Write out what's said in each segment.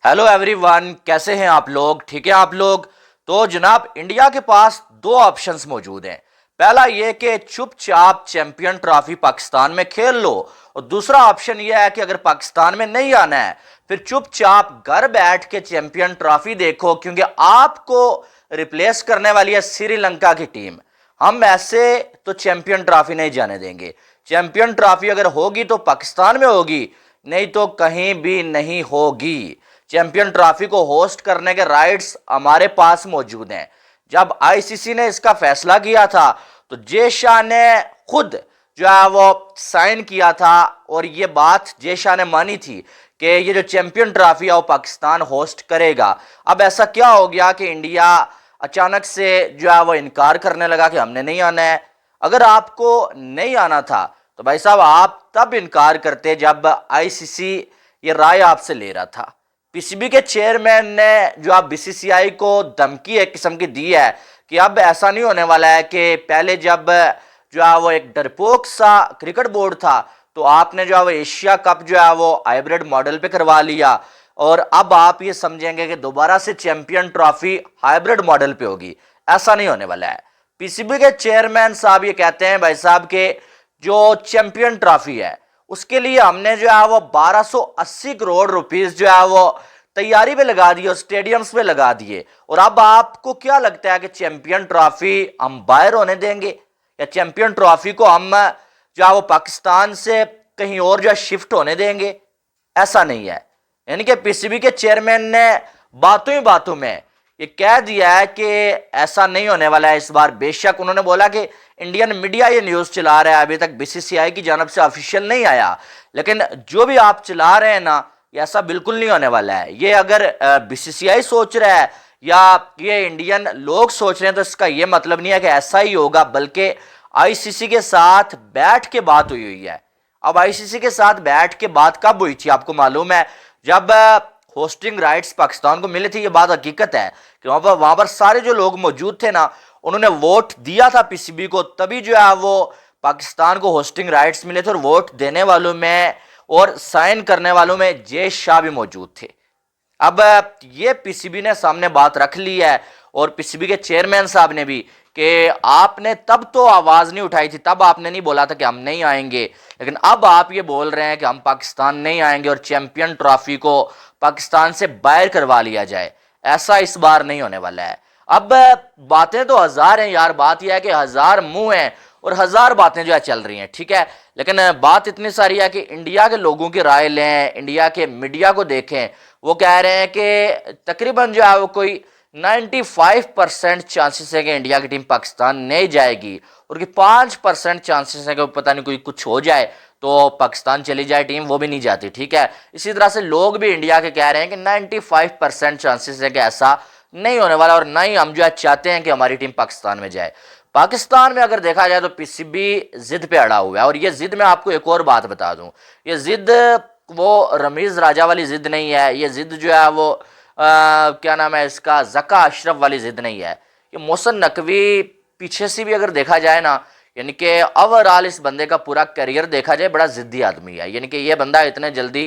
Hello everyone, कैसे हैं आप लोग? ठीक है आप लोग? तो जनाब, इंडिया के पास दो ऑप्शंस मौजूद हैं। पहला ये कि चुपचाप चैंपियन ट्रॉफी पाकिस्तान में खेल लो, और दूसरा ऑप्शन ये है कि अगर पाकिस्तान में नहीं आना है फिर चुपचाप घर बैठ के चैंपियन ट्रॉफी देखो, क्योंकि आपको रिप्लेस करने वाली है श्रीलंका की टीम। हम ऐसे तो चैंपियन ट्रॉफी नहीं जाने देंगे। चैंपियन ट्रॉफी अगर होगी तो पाकिस्तान में होगी, नहीं तो कहीं भी नहीं होगी। चैंपियन ट्रॉफी को होस्ट करने के राइट्स हमारे पास मौजूद हैं। जब आईसीसी ने इसका फैसला किया था तो जे शाह ने खुद जो है वो साइन किया था, और ये बात जे शाह ने मानी थी कि ये जो चैंपियन ट्रॉफी है वो पाकिस्तान होस्ट करेगा। अब ऐसा क्या हो गया कि इंडिया अचानक से जो है वो इनकार करने लगा कि हमने नहीं आना है? अगर आपको नहीं आना था तो भाई साहब आप तब इनकार करते जब आईसीसी ये राय आपसे ले रहा था। पीसीबी के चेयरमैन ने जो आप बीसीसीआई को धमकी एक किस्म की दी है कि अब ऐसा नहीं होने वाला है कि पहले जब जो है वो एक डरपोक सा क्रिकेट बोर्ड था तो आपने जो है वो एशिया कप जो है वो हाइब्रिड मॉडल पे करवा लिया, और अब आप ये समझेंगे कि दोबारा से चैंपियन ट्रॉफी हाइब्रिड मॉडल पे होगी। ऐसा नहीं होने वाला है। पीसीबी के चेयरमैन साहब ये कहते हैं भाई साहब के जो चैंपियन ट्रॉफी है उसके लिए हमने जो है वो 1280 करोड़ रुपीस जो है वो तैयारी पे लगा दिए और स्टेडियम्स पे लगा दिए। और अब आपको क्या लगता है कि चैंपियन ट्रॉफी हम बाहर होने देंगे, या चैंपियन ट्रॉफी को हम जो है वो पाकिस्तान से कहीं और जो है शिफ्ट होने देंगे? ऐसा नहीं है। यानी कि पीसीबी के चेयरमैन ने बातों ही बातों में ये कह दिया है कि ऐसा नहीं होने वाला है इस बार। बेशक उन्होंने बोला कि इंडियन मीडिया ये न्यूज़ चला रहा है, अभी तक बीसीसीआई की जानब से ऑफिशियल नहीं आया, लेकिन जो भी आप चला रहे हैं ना, ये ऐसा बिल्कुल नहीं होने वाला है। ये अगर बीसीसीआई सोच रहा है या ये इंडियन लोग सोच रहे हैं तो इसका ये मतलब नहीं है कि ऐसा ही होगा, बल्कि आईसीसी के साथ बैठ के बात हुई हुई है। अब आईसीसी के साथ बैठ के बात कब हुई थी आपको मालूम है? जब होस्टिंग राइट्स पाकिस्तान को मिले थे। ये बात हकीकत है कि वहां पर सारे जो लोग मौजूद थे ना, उन्होंने वोट दिया था पीसीबी को, तभी जो है वो पाकिस्तान को होस्टिंग राइट्स मिले थे। और वोट देने वालों में और साइन करने वालों में जे शाह भी मौजूद थे। अब ये पीसीबी ने सामने बात रख ली है, और पीसीबी के चेयरमैन साहब ने भी, कि आपने तब तो आवाज नहीं उठाई थी, तब आपने नहीं बोला था कि हम नहीं आएंगे, लेकिन अब आप ये बोल रहे हैं कि हम पाकिस्तान नहीं आएंगे और चैंपियन ट्रॉफी को पाकिस्तान से बाहर करवा लिया जाए। ऐसा इस बार नहीं होने वाला है। अब बातें तो हजार हैं यार, बात यह है कि हजार मुंह हैं और हजार बातें जो है चल रही हैं, ठीक है, लेकिन बात इतनी सारी है कि इंडिया के लोगों की राय लें, इंडिया के मीडिया को देखें। वो कह रहे हैं कि तकरीबन जो है वो कोई 95% चांसेस है कि इंडिया की टीम पाकिस्तान नहीं जाएगी, और कि 5% चांसेस है कि पता नहीं कोई कुछ हो जाए तो पाकिस्तान चली जाए टीम, वो भी नहीं जाती, ठीक है। इसी तरह से लोग भी इंडिया के कह रहे हैं कि 95% चांसेस है कि ऐसा नहीं होने वाला, और ना ही हम जो है चाहते हैं कि हमारी टीम पाकिस्तान में जाए। पाकिस्तान में अगर देखा जाए तो पीसीबी जिद पे अड़ा हुआ है, और ये जिद में आपको एक और बात बता दूं, ये जिद वो रमीज राजा वाली जिद नहीं है। ये जिद जो है वो क्या नाम है इसका, जका अशरफ वाली जिद नहीं है। ये मोहसिन नकवी पीछे से भी अगर देखा जाए ना, यानी कि ओवरऑल इस बंदे का पूरा करियर देखा जाए, बड़ा जिद्दी आदमी है। यानी कि ये बंदा इतने जल्दी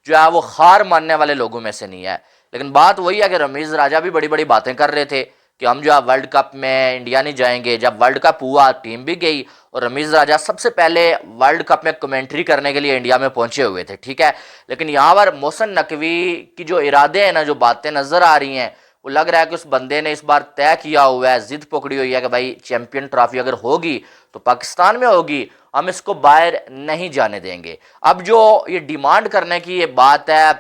जो है वो हार मानने वाले लोगों में से नहीं है। लेकिन बात वही है कि रमीज राजा भी बड़ी बड़ी बातें कर रहे थे कि हम जो है वर्ल्ड कप में इंडिया नहीं जाएंगे। जब वर्ल्ड कप हुआ टीम भी गई, और रमीज राजा सबसे पहले वर्ल्ड कप में कमेंट्री करने के लिए इंडिया में पहुंचे हुए थे, ठीक है। लेकिन यहाँ पर मोहसिन नकवी की जो इरादे हैं ना, जो बातें नजर आ रही हैं, वो लग रहा है कि उस बंदे ने इस बार तय किया हुआ है, जिद पकड़ी हुई है कि भाई चैंपियन ट्रॉफी अगर होगी तो पाकिस्तान में होगी, हम इसको बाहर नहीं जाने देंगे। अब जो ये डिमांड करने की ये बात है,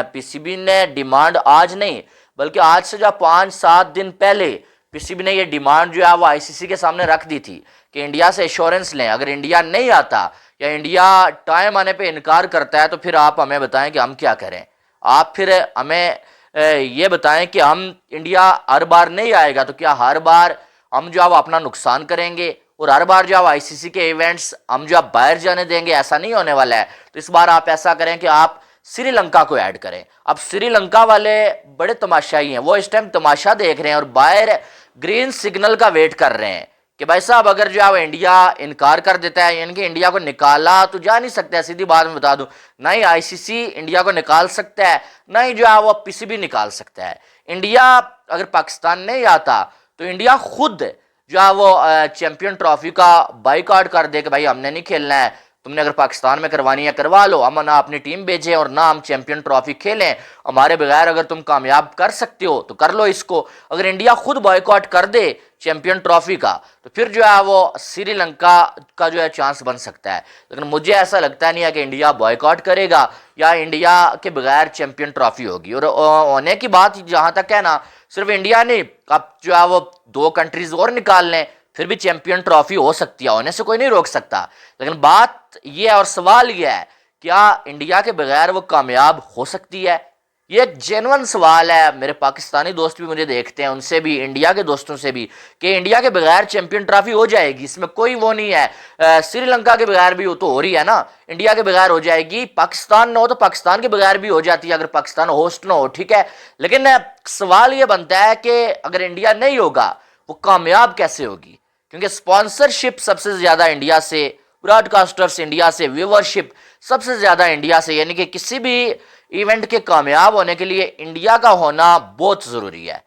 पीसीबी ने डिमांड आज नहीं बल्कि आज से जो 5-7 दिन पहले पीसीबी ने ये डिमांड जो है वो आईसीसी के सामने रख दी थी कि इंडिया से एश्योरेंस लें, अगर इंडिया नहीं आता या इंडिया टाइम आने पे इनकार करता है तो फिर आप हमें बताएं कि हम क्या करें। आप फिर हमें ये बताएं कि हम इंडिया हर बार नहीं आएगा तो क्या हर बार हम जो है अपना नुकसान करेंगे, और हर बार जो है आईसीसी के इवेंट्स हम जो है बाहर जाने देंगे? ऐसा नहीं होने वाला है। तो इस बार आप ऐसा करें कि आप श्रीलंका को ऐड करें। अब श्रीलंका वाले बड़े तमाशाई हैं, वो इस टाइम तमाशा देख रहे हैं और बाहर ग्रीन सिग्नल का वेट कर रहे हैं कि भाई साहब अगर जो है वो इंडिया इनकार कर देता है, यानी कि इंडिया को निकाला तो जा नहीं सकता है, सीधी बात में बता दूं, ना ही आईसीसी इंडिया को निकाल सकता है, ना ही जो है वो पीसीबी निकाल सकता है। इंडिया अगर पाकिस्तान नहीं आता तो इंडिया खुद जो है वो चैंपियन ट्रॉफी का बाइकआउट कर दे कि भाई हमने नहीं खेलना है, तुमने अगर पाकिस्तान में करवानी है करवा लो, हम ना अपनी टीम भेजें और ना हम चैंपियन ट्रॉफी खेलें, हमारे बगैर अगर तुम कामयाब कर सकते हो तो कर लो इसको। अगर इंडिया खुद बॉयकॉट कर दे चैंपियन ट्रॉफी का तो फिर जो है वो श्रीलंका का जो है चांस बन सकता है, लेकिन मुझे ऐसा लगता नहीं है कि इंडिया बॉयकॉट करेगा या इंडिया के बगैर चैंपियन ट्रॉफी होगी। और होने की बात जहां तक है ना, सिर्फ इंडिया नहीं, अब जो है वो 2 कंट्रीज और निकाल लें फिर भी चैंपियन ट्रॉफी हो सकती है, होने से कोई नहीं रोक सकता। लेकिन बात यह है और सवाल यह है, क्या इंडिया के बगैर वो कामयाब हो सकती है? ये एक जेन्युइन सवाल है। मेरे पाकिस्तानी दोस्त भी मुझे देखते हैं, उनसे भी, इंडिया के दोस्तों से भी, कि इंडिया के बगैर चैंपियन ट्रॉफी हो जाएगी, इसमें कोई वो नहीं है। श्रीलंका के बगैर भी वो तो हो रही है ना, इंडिया के बगैर हो जाएगी, पाकिस्तान ना हो तो पाकिस्तान के बगैर भी हो जाती है अगर पाकिस्तान होस्ट ना हो, ठीक है। लेकिन सवाल ये बनता है कि अगर इंडिया नहीं होगा वो कामयाब कैसे होगी? क्योंकि स्पॉन्सरशिप सबसे ज्यादा इंडिया से, ब्रॉडकास्टर्स इंडिया से, व्यूवरशिप सबसे ज्यादा इंडिया से, यानी कि किसी भी इवेंट के कामयाब होने के लिए इंडिया का होना बहुत जरूरी है।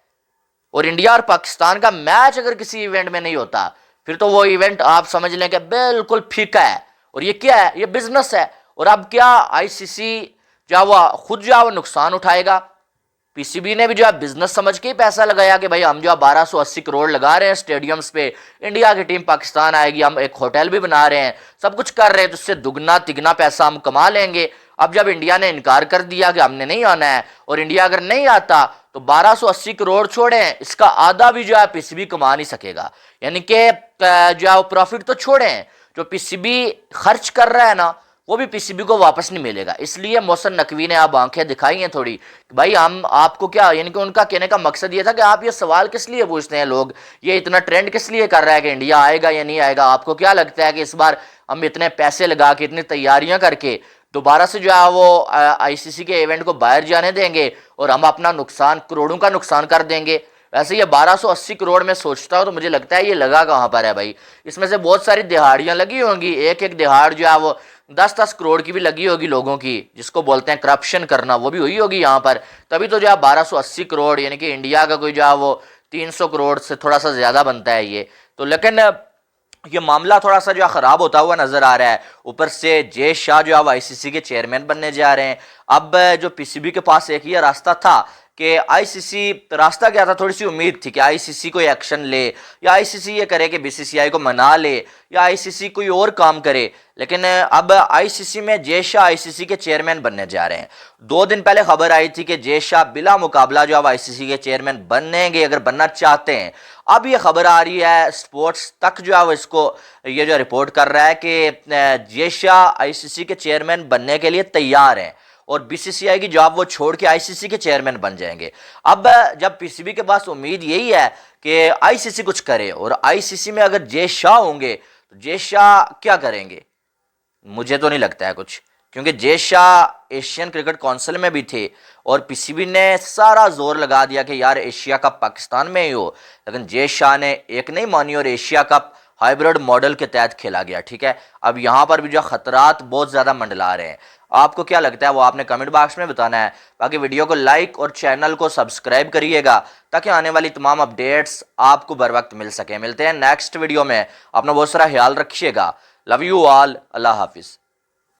और इंडिया और पाकिस्तान का मैच अगर किसी इवेंट में नहीं होता फिर तो वो इवेंट आप समझ लें कि बिल्कुल फीका है। और ये क्या है? ये बिजनेस है। और अब क्या आईसीसी जो वो खुद जो वो नुकसान उठाएगा? पीसीबी ने भी जो है बिजनेस समझ के ही पैसा लगाया कि भाई हम जो है 1280 करोड़ लगा रहे हैं स्टेडियम्स पे, इंडिया की टीम पाकिस्तान आएगी, हम एक होटल भी बना रहे हैं, सब कुछ कर रहे हैं, तो उससे दुगना तिगना पैसा हम कमा लेंगे। अब जब इंडिया ने इनकार कर दिया कि हमने नहीं आना है, और इंडिया अगर नहीं आता तो 1280 करोड़ छोड़ें, इसका आधा भी जो है पीसीबी कमा नहीं सकेगा। यानी कि जो है प्रॉफिट तो छोड़ें, जो पीसीबी खर्च कर रहा है ना वो भी पीसीबी को वापस नहीं मिलेगा। इसलिए मोहसिन नकवी ने अब आंखें दिखाई हैं थोड़ी, भाई हम आपको क्या, यानी कि उनका कहने का मकसद ये था कि आप ये सवाल किस लिए पूछते हैं, लोग ये इतना ट्रेंड किस लिए कर रहा है कि इंडिया आएगा या नहीं आएगा? आपको क्या लगता है कि इस बार हम इतने पैसे लगा के, इतनी तैयारियां करके दोबारा से जो है वो आईसीसी के इवेंट को बाहर जाने देंगे और हम अपना नुकसान, करोड़ों का नुकसान कर देंगे? वैसे ये 1280 करोड़ में सोचता हूँ तो मुझे लगता है ये लगा कहाँ पर है भाई? इसमें से बहुत सारी दिहाड़ियां लगी होंगी, एक एक दिहाड़ जो है वो 10-10 करोड़ की भी लगी होगी लोगों की, जिसको बोलते हैं करप्शन करना, वो भी हुई होगी यहाँ पर। तभी तो जो है 1280 करोड़, यानी कि इंडिया का कोई जो है वो 300 करोड़ से थोड़ा सा ज्यादा बनता है ये तो। लेकिन ये मामला थोड़ा सा जो खराब होता हुआ नजर आ रहा है। ऊपर से जय शाह जो है आईसीसी के चेयरमैन बनने जा रहे हैं। अब जो पीसीबी के पास एक ही रास्ता था कि आईसीसी, रास्ता क्या था, थोड़ी सी उम्मीद थी कि आईसीसी कोई एक्शन ले या आईसीसी ये करे कि बीसीसीआई को मना ले या आईसीसी कोई और काम करे। लेकिन अब आईसीसी में जय शाह आईसीसी के चेयरमैन बनने जा रहे हैं। 2 दिन पहले खबर आई थी कि जय शाह बिला मुकाबला जो अब आईसीसी के चेयरमैन बनेंगे, अगर बनना चाहते हैं। अब ये खबर आ रही है, स्पोर्ट्स तक जो है वो इसको ये जो रिपोर्ट कर रहा है कि जय शाह आईसीसी के चेयरमैन बनने के लिए तैयार हैं और बीसीसीआई की जॉब वो छोड़ के आईसीसी के चेयरमैन बन जाएंगे। अब जब पीसीबी के पास उम्मीद यही है कि आईसीसी कुछ करे, और आईसीसी में अगर जय शाह होंगे तो जय शाह क्या करेंगे? मुझे तो नहीं लगता है कुछ, क्योंकि Jay Shah Asian cricket council में भी थे और पीसीबी ने सारा जोर लगा दिया कि यार एशिया कप पाकिस्तान में ही हो, लेकिन जय शाह ने एक नहीं मानी और एशिया कप हाइब्रिड मॉडल के तहत खेला गया। ठीक है, अब यहाँ पर भी जो खतरात बहुत ज़्यादा मंडला रहे हैं। आपको क्या लगता है वो आपने कमेंट बॉक्स में बताना है। बाकी वीडियो को लाइक और चैनल को सब्सक्राइब करिएगा ताकि आने वाली तमाम अपडेट्स आपको बर वक्त मिल सके। मिलते हैं नेक्स्ट वीडियो में, अपना बहुत सारा ख्याल रखिएगा। लव यू ऑल, अल्लाह हाफिज़।